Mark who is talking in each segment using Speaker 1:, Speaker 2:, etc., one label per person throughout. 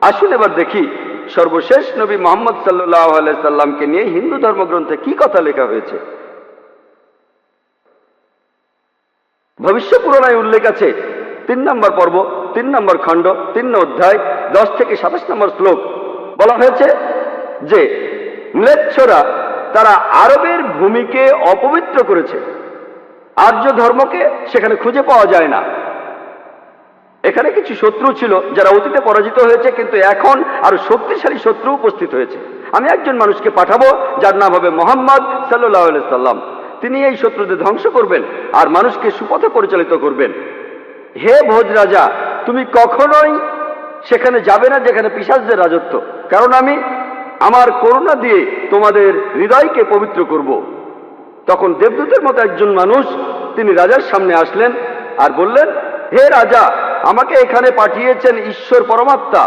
Speaker 1: আসুন এবার দেখি সর্বশেষ নবী মুহাম্মদ সাল্লাল্লাহু আলাইহি সাল্লামকে নিয়ে হিন্দু ধর্মগ্রন্থে কি কথা লেখা হয়েছে। ভবিষ্য পুরাণায় উল্লেখ আছে 3 নম্বর পর্ব, 3 নম্বর খণ্ড, 3 অধ্যায়, 10 থেকে 27 নম্বর শ্লোক। বলা হয়েছে যে ম্লেচ্ছরা তারা আরবের ভূমিকে অপবিত্র করেছে, আর্য ধর্মকে সেখানে খুঁজে পাওয়া যায় না। এখানে কিছু শত্রু ছিল যারা অতীতে পরাজিত হয়েছে, কিন্তু এখন আরো শক্তিশালী শত্রু উপস্থিত হয়েছে। আমি একজন মানুষকে পাঠাবো যার নাম হবে মুহাম্মদ সাল্লাল্লাহু আলাইহি সাল্লাম। তিনি এই শত্রুদের ধ্বংস করবেন আর মানুষকে সুপথে পরিচালিত করবেন। হে ভোজ রাজা, তুমি কখনোই সেখানে যাবে না যেখানে পিশাচদের রাজত্ব, কারণ আমি আমার করুণা দিয়ে তোমাদের হৃদয়কে পবিত্র করব। তখন দেবদূতের মতো একজন মানুষ তিনি রাজার সামনে আসলেন আর বললেন, হে রাজা, আমাকে এখানে পাঠিয়েছেন ঈশ্বর পরমাত্মা।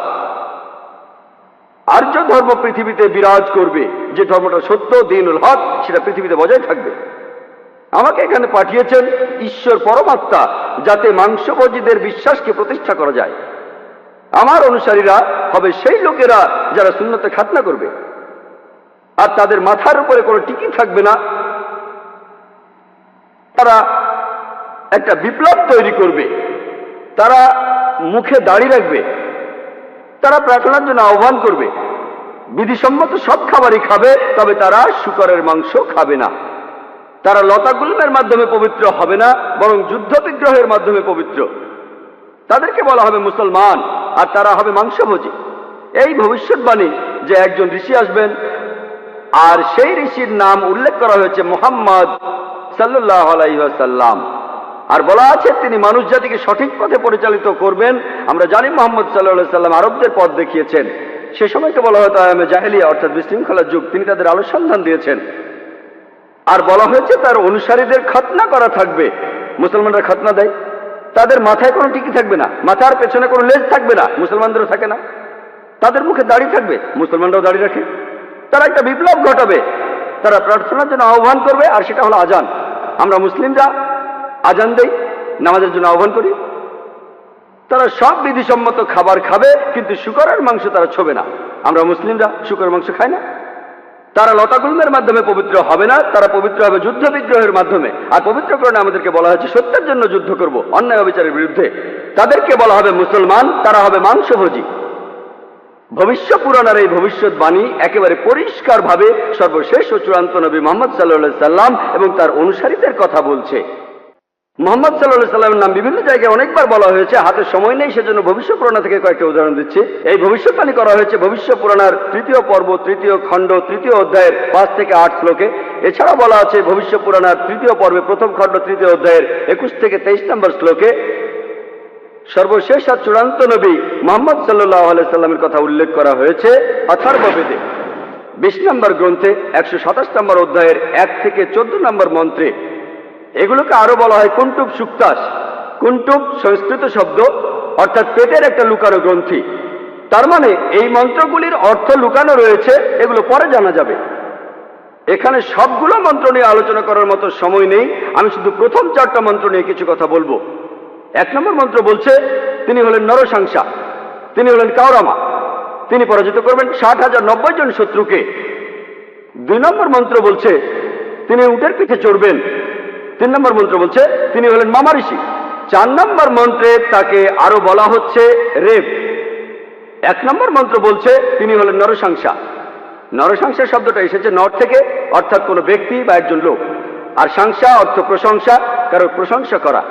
Speaker 1: আর্য ধর্ম পৃথিবীতে বিরাজ করবে, যে ধর্মটা সত্য, দ্বীনুল হক, সেটা পৃথিবীতে বজায় থাকবে। আমাকে এখানে পাঠিয়েছেন ঈশ্বর পরমাত্মা, যাতে মাংসভোজীদের বিশ্বাসকে প্রতিষ্ঠা করা যায়। আমার অনুসারীরা হবে সেই লোকেরা যারা সুন্নতে খাতনা করবে, আর তাদের মাথার উপরে কোনো টিকি থাকবে না। তারা একটা বিপ্লব তৈরি করবে, তারা মুখে দাড়ি রাখবে, তারা প্রার্থনার জন্য আহ্বান করবে, বিধিসম্মত সব খাবারই খাবে, তবে তারা শূকরের মাংস খাবে না। তারা লতাগুল্মের মাধ্যমে পবিত্র হবে না, বরং যুদ্ধ বিগ্রহের মাধ্যমে পবিত্র। তাদেরকে বলা হবে মুসলমান, আর তারা হবে মাংসভোজী। এই ভবিষ্যৎবাণী যে একজন ঋষি আসবেন, আর সেই ঋষির নাম উল্লেখ করা হয়েছে মুহাম্মদ সাল্লাল্লাহু আলাইহি ওয়াসাল্লাম। আর বলা আছে তিনি মানুষ জাতিকে সঠিক পথে পরিচালিত করবেন। আমরা জানি মুহাম্মদ সাল্লাল্লাহু আলাইহি ওয়াসাল্লাম আরবদের পথ দেখিয়েছেন। সে সময়কে বলা হতো আয়ামে জাহেলিয়া, অর্থাৎ বিশৃঙ্খলার যুগ। তিনি তাদের আলো সন্ধান দিয়েছেন। আর বলা হয়েছে তার অনুসারীদের খতনা করা থাকবে। মুসলমানরা খতনা দেয়, তাদের মাথায় কোনো টিকি থাকবে না, মাথার পেছনে কোনো লেজ থাকবে না, মুসলমানদেরও থাকে না। তাদের মুখে দাড়ি থাকবে, মুসলমানরাও দাড়ি রাখে। তারা একটা বিপ্লব ঘটাবে, তারা প্রার্থনার জন্য আহ্বান করবে, আর সেটা হলো আজান। আমরা মুসলিমরা আজান দেই, নামাজের জন্য আহ্বান করি। তারা সব বিধিসম্মত খাবার খাবে, কিন্তু শূকরের মাংস তারা ছোবে না। আমরা মুসলিমরা শূকরের মাংস খাই না। তারা লতাগুল্মের মাধ্যমে পবিত্র হবে না, তারা পবিত্র হবে যুদ্ধ বিগ্রহের মাধ্যমে। আর পবিত্রকরণে আমাদেরকে বলা হয়েছে সত্যের জন্য যুদ্ধ করব, অন্যায় অবিচারের বিরুদ্ধে। তাদেরকে বলা হবে মুসলমান, তারা হবে মাংসভোজী। ভবিষ্য পুরাণের এই ভবিষ্যৎবাণী একেবারে পরিষ্কার ভাবে সর্বশেষ ও চূড়ান্ত নবী মুহাম্মদ সাল্লাল্লাহু আলাইহি সাল্লাম এবং তার অনুসারীদের কথা বলছে। মুহাম্মদ সাল্লাল্লাহু আলাইহি সাল্লামের নাম বিভিন্ন জায়গায় অনেকবার বলা হয়েছে, হাতে সময় নেই, সেজন্য ভবিষ্য পুরাণ থেকে কয়েকটা উদাহরণ দিচ্ছি। এই ভবিষ্যৎবাণী করা হয়েছে ভবিষ্য পুরাণের 3য় পর্ব, 3য় খণ্ড, 3য় অধ্যায়ের 5 থেকে 8 শ্লোকে। এছাড়া বলা আছে ভবিষ্য পুরাণের 3য় পর্বে 1ম খণ্ড, 3য় অধ্যায়ের 21 থেকে 23 নম্বর শ্লোকে। সর্বশেষ আর চূড়ান্ত নবী মুহাম্মদ সাল্লাল্লাহু আলাইহি সাল্লামের কথা উল্লেখ করা হয়েছে অথর্ববেদে 20 নম্বর গ্রন্থে 127 নম্বর অধ্যায়ের 1 থেকে 14 নম্বর মন্ত্রে। এগুলোকে আরো বলা হয় কুন্টুব সুক্তাস। কুন্টুব সংস্কৃত শব্দ, অর্থাৎ পেটের একটা লুকানো গ্রন্থি। তার মানে এই মন্ত্রগুলির অর্থ লুকানো রয়েছে, এগুলো পরে জানা যাবে। এখানে সবগুলো মন্ত্র নিয়ে আলোচনা করার মতো সময় নেই, আমি শুধু প্রথম 4টা মন্ত্র নিয়ে কিছু কথা বলবো। 1 নম্বর মন্ত্র বলছে তিনি হলেন নরসাংসা, তিনি হলেন কাওরামা, তিনি পরাজিত করবেন 60,090 জন শত্রুকে। 2 নম্বর মন্ত্র বলছে তিনি উটের পিঠে চড়বেন। 3 নম্বর মন্ত্র বলছে তিনি হলেন মামা ঋষি। 4 নম্বর মন্ত্রে তাকে আরো বলা হচ্ছে রেব। 1 নম্বর মন্ত্র বলছে তিনি হলেন নরসাংসা। নরসাংসা শব্দটা এসেছে নর থেকে, অর্থাৎ কোনো ব্যক্তি বা একজন লোক। আর সাংসা অর্থ প্রশংসা, কারো প্রশংসা করা।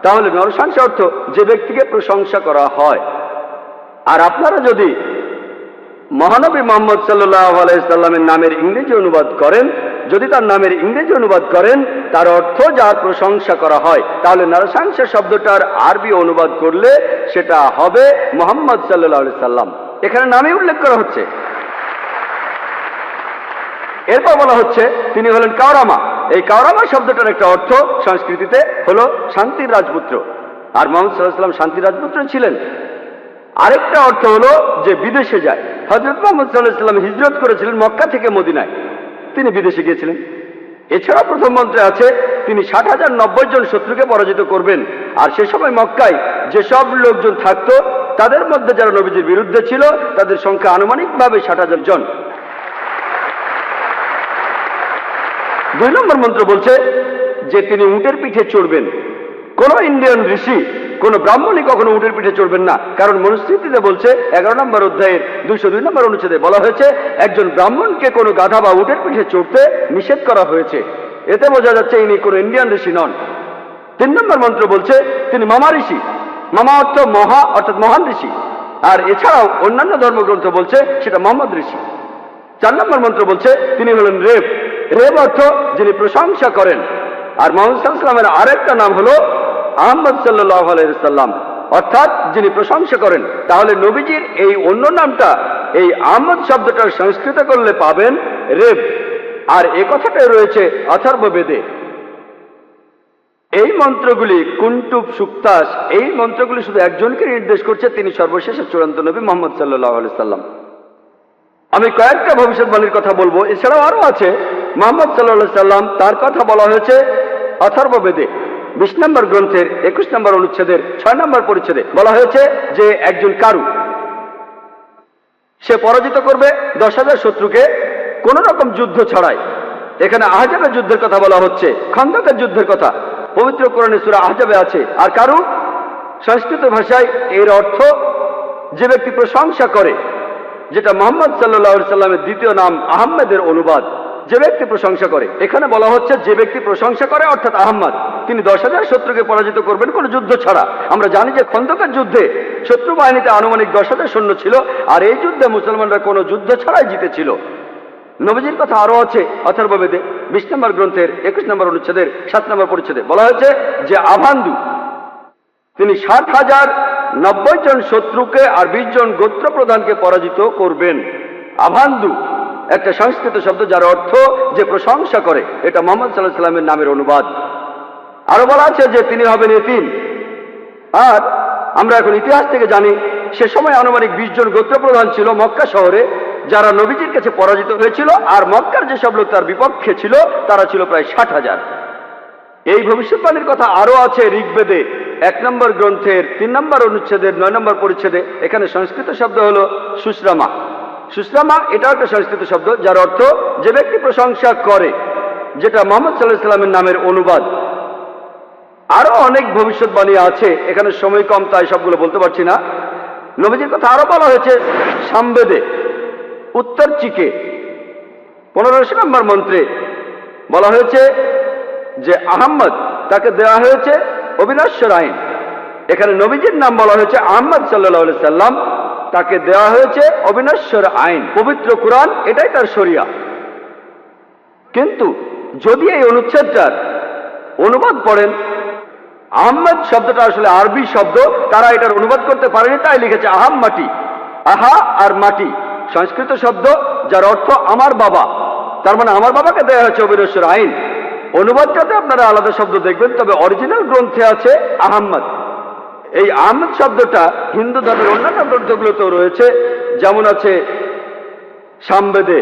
Speaker 1: তাহলে নরসাংসা অর্থ যে ব্যক্তিকে প্রশংসা করা হয়। আর আপনারা যদি মহানবী মুহাম্মদ সাল্লাল্লাহু আলাইহি সাল্লামের নামের ইংরেজি অনুবাদ করেন, যদি তার নামের ইংরেজি অনুবাদ করেন তার অর্থ যার প্রশংসা করা হয়, তাহলে নরসাংসা শব্দটার আরবি অনুবাদ করলে সেটা হবে মুহাম্মদ সাল্লাল্লাহু আলাইহি সাল্লাম। এখানে নামে উল্লেখ করা হচ্ছে। এরপর বলা হচ্ছে তিনি হলেন কাওরামা। এই কাওরামা শব্দটার একটা অর্থ সংস্কৃতিতে হলো শান্তির রাজপুত্র। আর মুহাম্মদ সাল্লাল্লাহু আলাইহি সাল্লাম শান্তির রাজপুত্র ছিলেন। আরেকটা অর্থ হলো যে বিদেশে যায়। হযরত মুহাম্মদ সাল্লাল্লাহু আলাইহি সাল্লাম হিজরত করেছিলেন মক্কা থেকে মদিনায়, তিনি বিদেশে গিয়েছিলেন। এছাড়া প্রথম মন্ত্রে আছে তিনি 60,090 জন শত্রুকে পরাজিত করবেন। আর সে সময় মক্কায় যেসব লোকজন থাকতো তাদের মধ্যে যারা নবীজির বিরুদ্ধে ছিল তাদের সংখ্যা আনুমানিকভাবে 60,000 জন। 2 নম্বর মন্ত্র বলছে যে তিনি উটের পিঠে চড়বেন। কোন ইন্ডিয়ান ঋষি, কোন ব্রাহ্মণই কখনো উটের পিঠে চড়বেন না, কারণ মনুস্মৃতিতে বলছে 11 নম্বর অধ্যায়ের 202 নম্বর অনুচ্ছেদে বলা হয়েছে একজন ব্রাহ্মণকে কোনো গাধা বা উটের পিঠে চড়তে নিষেধ করা হয়েছে। এতে বোঝা যাচ্ছে ইনি কোনো ইন্ডিয়ান ঋষি নন। 3 নম্বর মন্ত্র বলছে তিনি মামা ঋষি। মামা অর্থ মহা, অর্থাৎ মহান ঋষি। আর এছাড়াও অন্যান্য ধর্মগ্রন্থ বলছে সেটা মোহাম্মদ ঋষি। 4 নম্বর মন্ত্র বলছে তিনি হলেন রেব। রেব অর্থ যিনি প্রশংসা করেন। আর মোহাম্মদ সাল্লাল্লাহু আলাইহি ওয়াসাল্লামের আরেকটা নাম হলো আহমদ সাল্লাল্লাহু আলাইহি ওয়াসাল্লাম, অর্থাৎ যিনি প্রশংসা করেন। তাহলে নবীজির এই অন্য নামটা এই আহমদ শব্দটা সংস্কৃত করলে পাবেন রেব। আর এ কথাটাই রয়েছে অথর্ব বেদে। এই মন্ত্রগুলি কুন্টুব সুক্তাস, এই মন্ত্রগুলি শুধু একজনকে নির্দেশ করছে, তিনি সর্বশেষ চূড়ান্ত নবী মুহাম্মদ সাল্লাল্লাহু আলাইহি ওয়াসাল্লাম। আমি কয়েকটা ভবিষ্যৎবাণীর কথা বলবো, এছাড়াও আরো আছে। মুহাম্মদ সাল্লাল্লাহু আলাইহি সাল্লাম, তার কথা বলা হয়েছে অথর্ব বেদে 20 নম্বর গ্রন্থের 21 নম্বর অনুচ্ছেদের 6 নম্বর পরিচ্ছেদে বলা হয়েছে যে একজন কারু, সে পরাজিত করবে 10,000 শত্রুকে কোন রকম যুদ্ধ ছাড়াই। এখানে আহজাবের যুদ্ধের কথা বলা হচ্ছে, খন্দকের যুদ্ধের কথা পবিত্র কোরআনে সূরা আহজাবে আছে। আর কারু সংস্কৃত ভাষায় এর অর্থ যে ব্যক্তি প্রশংসা করে, যেটা মুহাম্মদ সাল্লাল্লাহু আলাইহি সাল্লামের দ্বিতীয় নাম আহমেদের অনুবাদ। যে ব্যক্তি প্রশংসা করে, এখানে বলা হচ্ছে যে ব্যক্তি প্রশংসা করে অর্থাৎ আহমদ, তিনি 10,000 শত্রুকে পরাজিত করবেন কোনো যুদ্ধ ছাড়া। আমরা জানি যে খন্দকের যুদ্ধে শত্রু বাহিনীতে আনুমানিক 10,000 সৈন্য ছিল, আর এই যুদ্ধে মুসলমানরা কোনো যুদ্ধ ছাড়াই জিতেছিল। নবীজির কথা আরো আছে অথর্ব বেদে 20 নম্বর গ্রন্থের 21 নম্বর অনুচ্ছেদের 7 নম্বর পরিচ্ছেদে বলা হয়েছে যে আভান্দু, তিনি 60,090 জন শত্রুকে আর 20 জন গোত্র প্রধানকে পরাজিত করবেন। আভান্দু একটা সংস্কৃত শব্দ যার অর্থ যে প্রশংসা করে। এটা মুহাম্মদ সাল্লাল্লাহু আলাইহি ওয়াসাল্লামের নামের অনুবাদ। আরো বলা আছে যে তিনি হবেন এতিম। আর আমরা এখন ইতিহাস থেকে জানি সে সময় আনুমানিক 20 জন গোত্র প্রধান ছিল মক্কা শহরে, যারা নবীজির কাছে পরাজিত হয়েছিল। আর মক্কার যেসব লোক তার বিপক্ষে ছিল তারা ছিল প্রায় 60,000। এই ভবিষ্যৎবাণীর কথা আরো আছে ঋগ্বেদে 1 নম্বর গ্রন্থের 3 নম্বর অনুচ্ছেদের 9 নম্বর পরিচ্ছেদে। এখানে সংস্কৃত শব্দ হলো সুশ্রামা। সুশ্রামা এটাও একটা সংস্কৃত শব্দ যার অর্থ যে ব্যক্তি প্রশংসা করে, যেটা মুহাম্মদ সাল্লাল্লাহু আলাইহি ওয়াসাল্লামের নামের অনুবাদ। আরো অনেক ভবিষ্যৎবাণী আছে, এখানে সময় কম তাই সবগুলো বলতে পারছি না। নবীজির কথা আরো বলা হয়েছে সামবেদে উত্তর চিকে 15 নম্বর মন্ত্রে বলা হয়েছে যে আহম্মদ তাকে দেওয়া হয়েছে অবিনশ্বর আইন। এখানে নবীজির নাম বলা হয়েছে আহমদ সাল্লাল্লাহু আলাইহি সাল্লাম, তাকে দেওয়া হয়েছে অবিনশ্বর আইন। পবিত্র কোরআন এটাই তার শরিয়া। কিন্তু যদি এই অনুচ্ছেদটার অনুবাদ পড়েন, আহমদ শব্দটা আসলে আরবি শব্দ, তারা এটার অনুবাদ করতে পারেনি, তাই লিখেছে আহাম মাটি। আহা আর মাটি সংস্কৃত শব্দ যার অর্থ আমার বাবা। তার মানে আমার বাবাকে দেওয়া হয়েছে অবিনশ্বর আইন। অনুবাদটাতে আপনারা আলাদা শব্দ দেখবেন, তবে অরিজিনাল গ্রন্থে আছে আহমদ। এই আহমদ শব্দটা হিন্দু ধর্মের অন্যান্য গ্রন্থগুলোতেও রয়েছে, যেমন আছে সামবেদে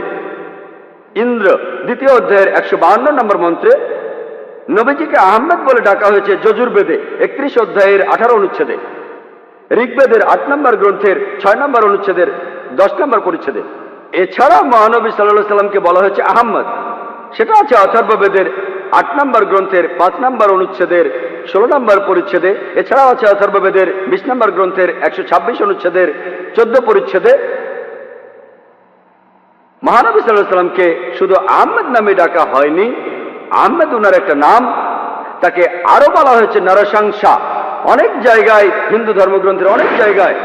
Speaker 1: ইন্দ্র 2য় অধ্যায়ের 152 নম্বর মন্ত্রে নবীজিকে আহমদ বলে ডাকা হয়েছে যজুর্বেদে 31 অধ্যায়ের 18 অনুচ্ছেদে। ঋগ্বেদের 8 নম্বর গ্রন্থের 6 নম্বর অনুচ্ছেদের 10 নম্বর পরিচ্ছেদে। এছাড়া মহানবী সাল্লাল্লাহু আলাইহি সাল্লামকে বলা হয়েছে আহমদ, সেটা আছে অথর্ববেদের 8 নম্বর গ্রন্থের 5 নম্বর অনুচ্ছেদের 16 নম্বর পরিচ্ছেদে। এছাড়াও আছে অথর্ববেদের 20 নম্বর গ্রন্থের 126 অনুচ্ছেদের 14 পরিচ্ছেদে। মহানবী সাল্লাল্লাহু আলাইহি সাল্লামকে শুধু আহমদ নামে ডাকা হয়নি, আহমদ উনার একটা নাম, তাকে আরো বলা হয়েছে নরসংসা অনেক জায়গায়, হিন্দু ধর্মগ্রন্থের অনেক জায়গায়।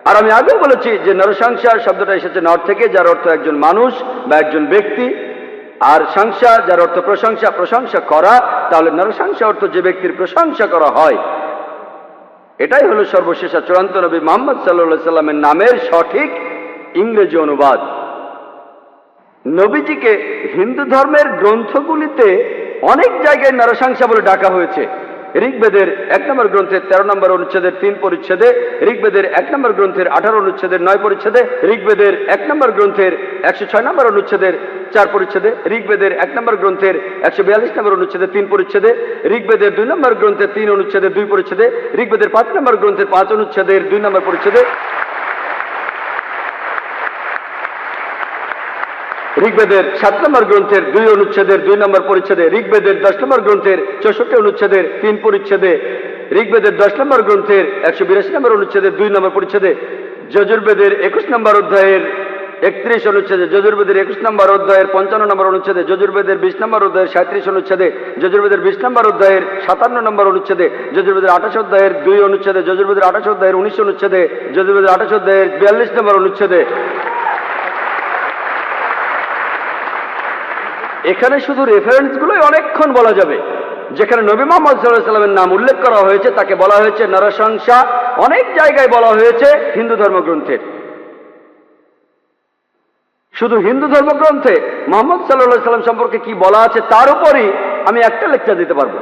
Speaker 1: আর আমি আগেও বলেছি যে নরসংসা শব্দটা এসেছে নর থেকে, যার অর্থ একজন মানুষ বা একজন ব্যক্তি। আর সংসা যার অর্থ প্রশংসা, প্রশংসা করা। তাহলে নরসংসা অর্থ যে ব্যক্তির প্রশংসা করা হয়। এটাই হলো সর্বশেষ চূড়ান্ত নবী মুহাম্মদ সাল্লাল্লাহু আলাইহি সাল্লামের নামের সঠিক ইংরেজি অনুবাদ। নবীজিকে হিন্দু ধর্মের গ্রন্থগুলিতে অনেক জায়গায় নরসংসা বলে ডাকা হয়েছে। ঋগ্বেদের 1 নম্বর গ্রন্থের 13 নম্বর অনুচ্ছেদের 3 পরিচ্ছেদে, ঋগ্বেদের 1 নম্বর গ্রন্থের 18 অনুচ্ছেদের 9 পরিচ্ছেদে, ঋগ্বেদের 1 নম্বর গ্রন্থের 106 নম্বর অনুচ্ছেদের 4 পরিচ্ছেদে, ঋগ্বেদের 1 নম্বর গ্রন্থের 142 নম্বর অনুচ্ছেদের 3 পরিচ্ছেদে, ঋগ্বেদের 2 নম্বর গ্রন্থের 3 অনুচ্ছেদের 2 পরিচ্ছেদে, ঋগ্বেদের 5 নম্বর গ্রন্থের 5 অনুচ্ছেদের 2 নম্বর পরিচ্ছেদে, ঋগ্বেদের 7 নম্বর গ্রন্থের 2 অনুচ্ছেদের 2 নম্বর পরিচ্ছেদে, ঋগ্বেদের 10 নম্বর গ্রন্থের 64 অনুচ্ছেদের 3 পরিচ্ছেদে, ঋগ্বেদের 10 নম্বর গ্রন্থের 182 নম্বর অনুচ্ছেদের 2 নম্বর পরিচ্ছেদে, যজুর্বেদের 21 নম্বর অধ্যায়ের 31 অনুচ্ছেদে, যজুর্বেদের 21 নম্বর অধ্যায়ের 55 নম্বর অনুচ্ছেদে, যজুর্বেদের 20 নম্বর অধ্যায়ের 37 অনুচ্ছেদে, যজুর্বেদের 20 নম্বর অধ্যায়ের 57 নম্বর অনুচ্ছেদে, যজুর্বেদের 28 অধ্যায়ের 2 অনুচ্ছেদে, যজুর্বেদের 28 অধ্যায়ের 19 অনুচ্ছেদে, যজুর্বেদের 28 অধ্যায়ের 42 নম্বর অনুচ্ছেদে। এখানে শুধু রেফারেন্সগুলোই অনেকক্ষণ বলা যাবে। যেখানে নবী মুহাম্মদ সাল্লাল্লাহু আলাইহি ওয়াসাল্লামের নাম উল্লেখ করা হয়েছে তাকে বলা হয়েছে নরশংসা, অনেক জায়গায় বলা হয়েছে হিন্দু ধর্মগ্রন্থের। শুধু হিন্দু ধর্মগ্রন্থে মুহাম্মদ সাল্লাল্লাহু আলাইহি ওয়াসাল্লাম সম্পর্কে কি বলা আছে তার উপরই আমি একটা লেকচার দিতে পারবো।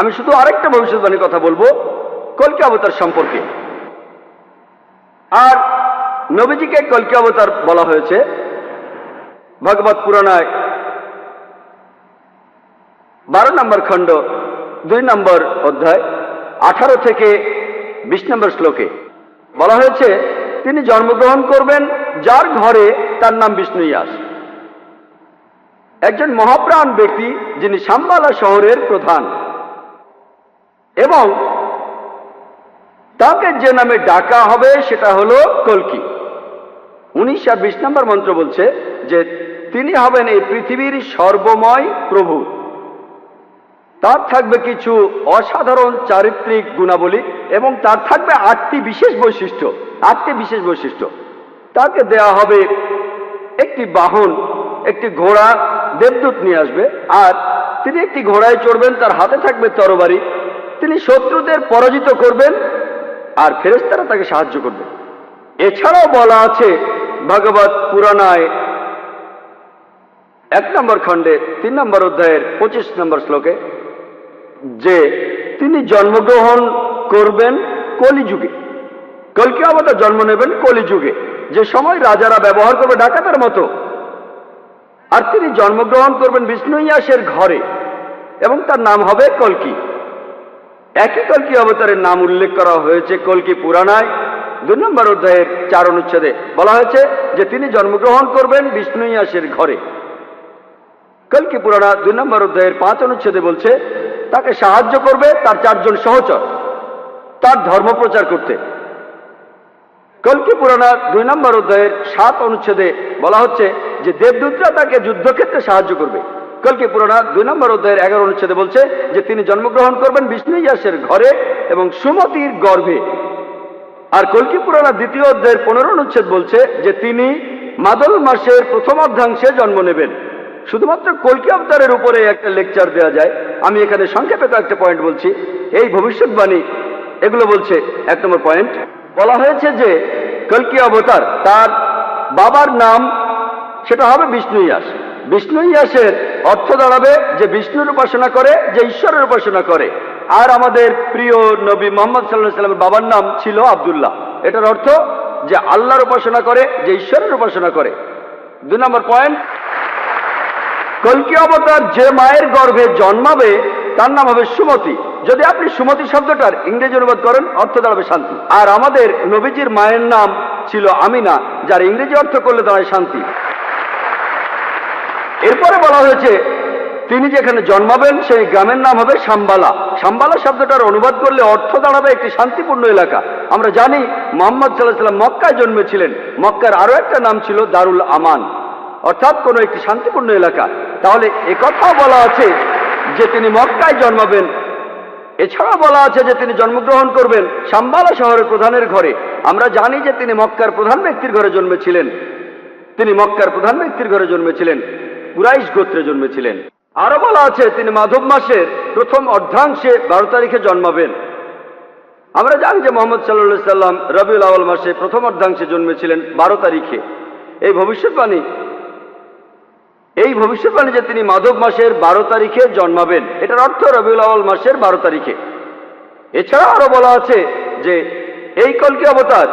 Speaker 1: আমি শুধু আরেকটা ভবিষ্যৎবাণীর কথা বলবো কল্কি অবতার সম্পর্কে। আর নবীজিকে কল্কি অবতার বলা হয়েছে ভগবত পুরাণায় 12 নম্বর খণ্ড 2 নম্বর অধ্যায় 18 থেকে 20 নম্বর শ্লোকে বলা হয়েছে তিনি জন্মগ্রহণ করবেন যার ঘরে তার নাম বিষ্ণু ইয়াস, একজন মহাপ্রাণ ব্যক্তি যিনি শাম্বালা শহরের প্রধান, এবং তাকে যে নামে ডাকা হবে সেটা হলো কল্কি। 19 আর 20 নম্বর মন্ত্র বলছে যে তিনি হবেন এই পৃথিবীর সর্বময় প্রভু। তার থাকবে কিছু অসাধারণ চারিত্রিক গুণাবলী এবং তার থাকবে 8টি বিশেষ বৈশিষ্ট্য। 8টি বিশেষ বৈশিষ্ট্য তাকে দেয়া হবে একটি বাহন, একটি ঘোড়া, দেবদূত নিয়ে আসবে, আর তিনি একটি ঘোড়ায় চড়বেন, তার হাতে থাকবে তরবারি, তিনি শত্রুদের পরাজিত করবেন আর ফেরেশতারা তাকে সাহায্য করবে। এছাড়াও বলা আছে ভগবত পুরাণায় 1 নম্বর খণ্ডে 3 নম্বর অধ্যায়ের 25 নম্বর শ্লোকে যে তিনি জন্মগ্রহণ করবেন কলিযুগে। কল্কি অবতার জন্ম নেবেন কলিযুগে, যে সময় রাজারা ব্যবহার করবে ডাকাতের মতো। আর তিনি জন্মগ্রহণ করবেন বিষ্ণু ইয়াসের ঘরে এবং তার নাম হবে কল্কি। একই কল্কি অবতারের নাম উল্লেখ করা হয়েছে কল্কি পুরাণায় 2 নম্বর অধ্যায়ের 4 অনুচ্ছেদে। বলা হয়েছে যে তিনি জন্মগ্রহণ করবেন বিষ্ণু ইয়াসের ঘরে। কল্কি পুরাণা 2 নম্বর অধ্যায়ের 5 অনুচ্ছেদে বলছে তাকে সাহায্য করবে তার 4 জন সহচর তার ধর্ম প্রচার করতে। কল্কি পুরাণা 2 নম্বর অধ্যায়ের 7 অনুচ্ছেদে বলা হচ্ছে যে দেবদূতরা তাকে যুদ্ধক্ষেত্রে সাহায্য করবে। কল্কি পুরাণা 2 নম্বর অধ্যায়ের 11 অনুচ্ছেদে বলছে যে তিনি জন্মগ্রহণ করবেন বিষ্ণু ইয়াসের ঘরে এবং সুমতির গর্ভে। আর কল্কি পুরাণা 2য় অধ্যায়ের 15 অনুচ্ছেদ বলছে যে তিনি মাদল মাসের প্রথম অর্ধাংশে জন্ম নেবেন। শুধুমাত্র কল্কি অবতারের উপরে একটা লেকচার দেওয়া যায়। আমি এখানে সংক্ষেপে কয়েকটা পয়েন্ট বলছি। এই ভবিষ্যৎবাণী এগুলো বলছে। 1 নম্বর পয়েন্ট বলা হয়েছে যে কল্কি অবতার তার বাবার নাম সেটা হবে বিষ্ণু ইয়াস। বিষ্ণু ইয়াসের অর্থ দাঁড়াবে যে বিষ্ণুর উপাসনা করে, যে ঈশ্বরের উপাসনা করে। আর আমাদের প্রিয় নবী মুহাম্মদ সাল্লাল্লাহু আলাইহি ওয়াসাল্লামের বাবার নাম ছিল আব্দুল্লাহ। এটার অর্থ যে আল্লাহর উপাসনা করে, যে ঈশ্বরের উপাসনা করে। 2 নম্বর পয়েন্ট কল্কি অবতার যে মায়ের গর্ভে জন্মাবে তার নাম হবে সুমতি। যদি আপনি সুমতি শব্দটার ইংরেজি অনুবাদ করেন অর্থ দাঁড়াবে শান্তি। আর আমাদের নবীজির মায়ের নাম ছিল আমিনা, যার ইংরেজি অর্থ করলে দাঁড়ায় শান্তি। এরপরে বলা হয়েছে তিনি যেখানে জন্মাবেন সেই গ্রামের নাম হবে শাম্বালা। শাম্বালা শব্দটার অনুবাদ করলে অর্থ দাঁড়াবে একটি শান্তিপূর্ণ এলাকা। আমরা জানি মুহাম্মদ সাল্লাল্লাহু আলাইহি ওয়াসাল্লাম মক্কায় জন্মেছিলেন। মক্কার আরো একটা নাম ছিল দারুল আমান, অর্থাৎ কোনো একটি শান্তিপূর্ণ এলাকা। তাহলে একথাও বলা আছে যে তিনি মক্কায় জন্মাবেন। এছাড়া বলা আছে যে তিনি জন্মগ্রহণ করবেন শাম্বালা শহরের প্রধানের ঘরে। আমরা জানি যে তিনি মক্কার প্রধান ব্যক্তির ঘরে জন্মেছিলেন। তিনি মক্কার প্রধান ব্যক্তির ঘরে জন্মেছিলেন, কুরাইশ গোত্রে জন্মেছিলেন। আরো বলা আছে তিনি মাধব মাসের প্রথম অর্ধাংশে 12 তারিখে জন্মাবেন। আমরা জানি যে মুহাম্মদ সাল্লাল্লাহু আলাইহি সাল্লাম রবিউল আউয়াল মাসে প্রথম অর্ধাংশে জন্মেছিলেন 12 তারিখে। এই ভবিষ্যৎবাণী যে তিনি মাধব মাসের 12 তারিখে জন্মাবেন, এটার অর্থ রবিউল আউয়াল মাসের 12 তারিখে। এছাড়া আরো বলা আছে যে এই কলকি অবতার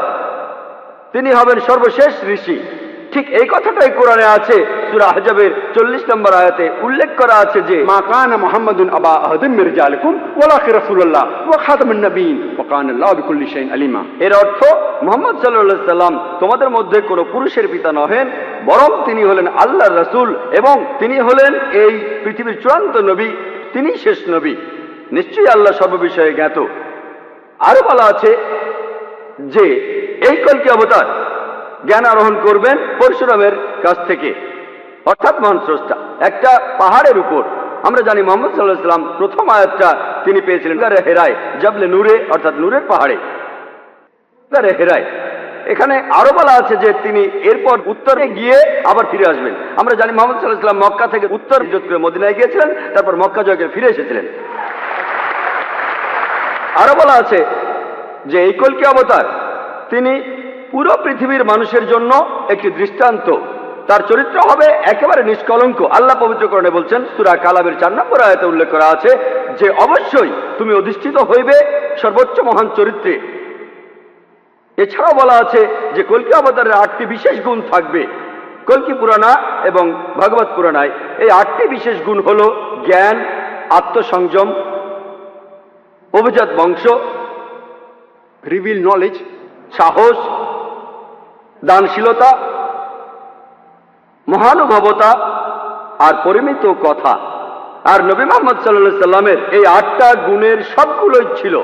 Speaker 1: তিনি হবেন সর্বশেষ ঋষি। ঠিক এই কথাটাই কোরআনে আছে, সূরা আহজাবের 40 নম্বর আয়াতে উল্লেখ করা আছে যে
Speaker 2: মা কানা মুহাম্মাদুন আবা আহাদিন মির রিজালিকুম ওয়ালাকিন রাসূলুল্লাহ ওয়া খাতামুন নবিয়্যিন ওয়া কানা আল্লাহু বিকুল্লি শাইইন আলিমা।
Speaker 1: এর অর্থ মুহাম্মদ সাল্লাল্লাহু আলাইহি সাল্লাম তোমাদের মধ্যে কোনো পুরুষের পিতা নহেন, বরং তিনি হলেন আল্লাহর রাসূল এবং তিনি হলেন এই পৃথিবীর চূড়ান্ত নবী, তিনি শেষ নবী। নিশ্চয়ই আল্লাহ সর্ববিষয়ে জ্ঞাত। আরো বলা আছে যে এই কলকি অবতার জ্ঞান আরোহণ করবেন পরশুরামের কাছ থেকে, অর্থাৎ মহান স্রষ্টা একটা পাহাড়ের উপর। আমরা জানি মুহাম্মদ সাল্লাল্লাহু আলাইহি সাল্লাম প্রথম আয়াতটা তিনি পেয়েছিলেন গারে হেরায়, জাবলে নূরে, অর্থাৎ নূরের পাহাড়ে, গারে হেরায়। এখানে আরো বলা আছে যে তিনি এরপর উত্তরে গিয়ে আবার ফিরে আসবেন। আমরা জানি মুহাম্মদ সাল্লাল্লাহু আলাইহি সাল্লাম মক্কা থেকে উত্তর হিজরত করে মদিনায় গিয়েছিলেন, তারপর মক্কা জয় করে ফিরে এসেছিলেন। আরো বলা আছে যে এই কলকি অবতার তিনি পুরো পৃথিবীর মানুষের জন্য একটি দৃষ্টান্ত। তার চরিত্র হবে একেবারে নিষ্কলঙ্ক। আল্লাহ পবিত্রকরণে বলছেন, সূরা কালামের 4 নম্বর আয়াতে উল্লেখ করা আছে যে অবশ্যই তুমি অধিষ্ঠিত হইবে সর্বোচ্চ মহান চরিত্রে। এছাড়াও বলা আছে যে কলকি অবতারের 8টি বিশেষ গুণ থাকবে। কলকি পুরাণা এবং ভাগবত পুরাণায় এই 8টি বিশেষ গুণ হল জ্ঞান, আত্মসংযম, অভিজাত বংশ,
Speaker 2: রিভিল নলেজ,
Speaker 1: সাহস, দানশীলতা, মহানুভবতা আর পরিমিত কথা। আর নবী মুহাম্মদ সাল্লাল্লাহু আলাইহি সাল্লামের এই 8টা গুণের সবগুলোই ছিল।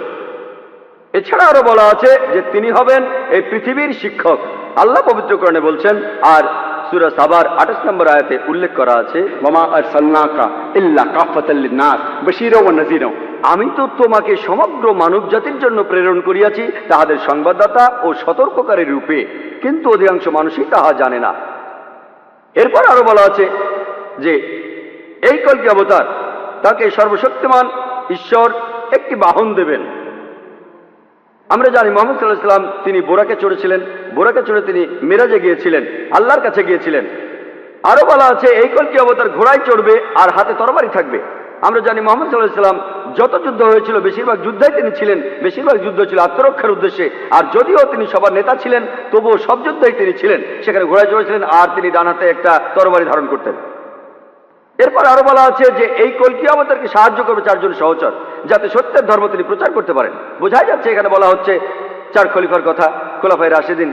Speaker 1: এছাড়া আরো বলা আছে যে তিনি হবেন এই পৃথিবীর শিক্ষক। আল্লাহ পবিত্রকরণে বলছেন, আর সূরা সাবার 28 নম্বর আয়াতে উল্লেখ করা আছে,
Speaker 2: ওয়ামা আরসালনাকা ইল্লা কাফাতাল লিন-নাস বাশীরা ওয়া নাযীরা।
Speaker 1: আমি তো তোমাকে সমগ্র মানব জাতির জন্য প্রেরণ করিয়াছি তাহাদের সংবাদদাতা ও সতর্ককারী রূপে, কিন্তু অধিকাংশ মানুষই তাহা জানে না। এরপর আরো বলা আছে যে এই কলকি অবতার তাকে সর্বশক্তিমান ঈশ্বর একটি বাহন দেবেন। আমরা জানি মুহাম্মদ সাল্লাল্লাহু আলাইহি সাল্লাম তিনি বোরাকে চড়েছিলেন, বোরাকে চড়ে তিনি মিরাজে গিয়েছিলেন, আল্লাহর কাছে গিয়েছিলেন। আরো বলা আছে এই কলকি অবতার ঘোড়ায় চড়বে আর হাতে তরবারি থাকবে। আমরা জানি মুহাম্মদ সাল্লাল্লাহু আলাইহি সাল্লাম যত যুদ্ধ হয়েছিল বেশিরভাগ যুদ্ধে তিনি ছিলেন, বেশিরভাগ যুদ্ধ ছিল আত্মরক্ষার উদ্দেশ্যে। আর যদিও তিনি সবার নেতা ছিলেন, তবুও সব যুদ্ধেই তিনি ছিলেন, সেখানে ঘোড়ায় চড়েছিলেন আর তিনি ডান হাতে একটা তরবারি ধারণ করতেন। এরপর আরো বলা আছে যে এই কলকি অবতারকে সাহায্য করবে 4 জন সহচর, যাতে সত্যের ধর্ম তিনি প্রচার করতে পারেন। বোঝাই যাচ্ছে এখানে বলা হচ্ছে 4 খলিফার কথা, খোলাফায়ে রাশিদিন,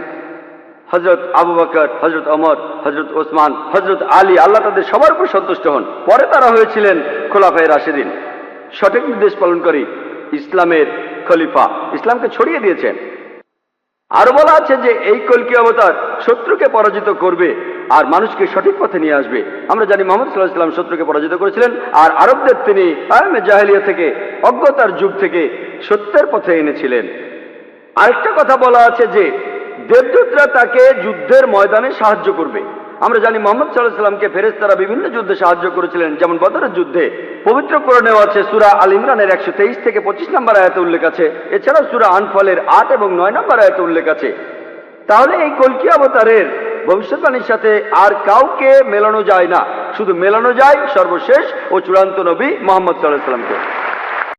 Speaker 1: হযরত আবু বকর, হযরত ওমর, হযরত ওসমান, হযরত আলী, আল্লাহ তাদের সবার উপর সন্তুষ্ট হন। পরে তারা হয়েছিলেন খোলাফায়ে রাশিদিন, সঠিক নির্দেশ পালনকারী ইসলামের খলিফা, ইসলামকে ছড়িয়ে দিয়েছেন। আরো বলা আছে যে এই কলকি অবতার শত্রুকে পরাজিত করবে আর মানুষকে সঠিক পথে নিয়ে আসবে। আমরা জানি মুহাম্মদ সাল্লাল্লাহু আলাইহি সাল্লাম শত্রুকে পরাজিত করেছিলেন আর আরবদের তিনি আয়ামে জাহেলিয়া থেকে, অজ্ঞতার যুগ থেকে সত্যের পথে এনেছিলেন। আরেকটা কথা বলা আছে যে দেবদূতরা তাকে যুদ্ধের ময়দানে সাহায্য করবে। আমরা জানি মুহাম্মদ সাল্লাল্লাহু আলাইহি সাল্লামকে ফেরেশতারা বিভিন্ন যুদ্ধে সাহায্য করেছিলেন, যেমন বদরের যুদ্ধে। পবিত্র কোরআনেও আছে, সূরা আল ইমরানের 123 থেকে 25 নম্বর আয়াতে উল্লেখ আছে। এছাড়াও সূরা আনফালের 8 এবং 9 নম্বর আয়াতে উল্লেখ আছে। তাহলে এই কলকি অবতারের ভবিষ্যৎবাণীর সাথে আর কাউকে মেলানো যায় না, শুধু মেলানো যায় সর্বশেষ ও চূড়ান্ত নবী মুহাম্মদ সাল্লাল্লাহু আলাইহি সাল্লামকে।